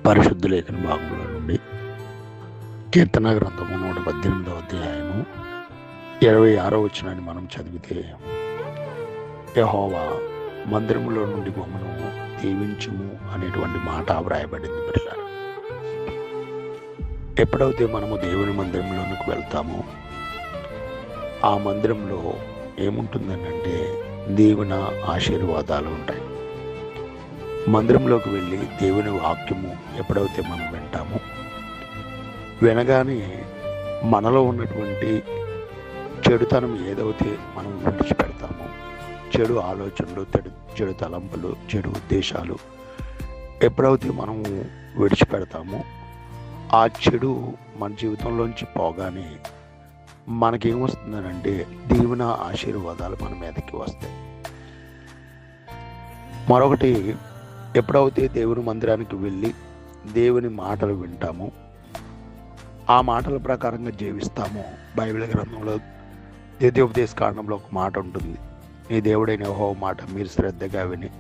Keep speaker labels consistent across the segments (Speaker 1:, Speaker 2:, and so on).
Speaker 1: పరిశుద్ధ లేఖన భాగంలో నుండి కీర్తన గ్రంథము 118వ అధ్యాయము 26వ వచనాన్ని మనం చదివితే, యెహోవా మందిరములో నుండి మమ్మను దీవించుము అనేటువంటి మాట వ్రాయబడింది. పిల్లలు, ఎప్పుడైతే మనము దేవుని మందిరంలోనికి వెళ్తామో ఆ మందిరంలో ఏముంటుందనంటే దీవెన, ఆశీర్వాదాలు ఉంటాయి. మందిరంలోకి వెళ్ళి దేవుని వాక్యము ఎప్పుడైతే మనం వింటామో, వినగానే మనలో ఉన్నటువంటి చెడుతనం ఏదైతే మనం విడిచిపెడతామో, చెడు ఆలోచనలు, చెడు తలంపులు, చెడు ఉద్దేశాలు ఎప్పుడైతే మనము విడిచిపెడతామో, ఆ చెడు మన జీవితంలోంచి పోగానే మనకేమొస్తుందనంటే దీవెన, ఆశీర్వాదాలు మన మీదకి వస్తాయి. మరొకటి, ఎప్పుడైతే దేవుని మందిరానికి వెళ్ళి దేవుని మాటలు వింటామో, ఆ మాటల ప్రకారంగా జీవిస్తామో, బైబిల్ గ్రంథంలో ద్వితీయోపదేశ కాండంలో ఒక మాట ఉంటుంది, నీ దేవుడైన యెహోవా మాట మీరు శ్రద్ధగా విని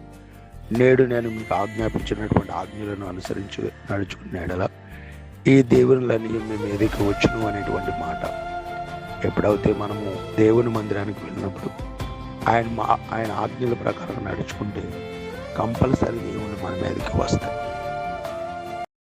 Speaker 1: నేడు నేను మీకు ఆజ్ఞాపించినటువంటి ఆజ్ఞలను అనుసరించి నడుచుకునేలా ఈ దేవునులన్నీ మీ మీదకి వచ్చును అనేటువంటి మాట. ఎప్పుడైతే మనము దేవుని మందిరానికి వెళ్ళినప్పుడు ఆయన ఆజ్ఞల ప్రకారం నడుచుకుంటే కంపల్సరీ దేవుని మన మీదకి వస్తాయి.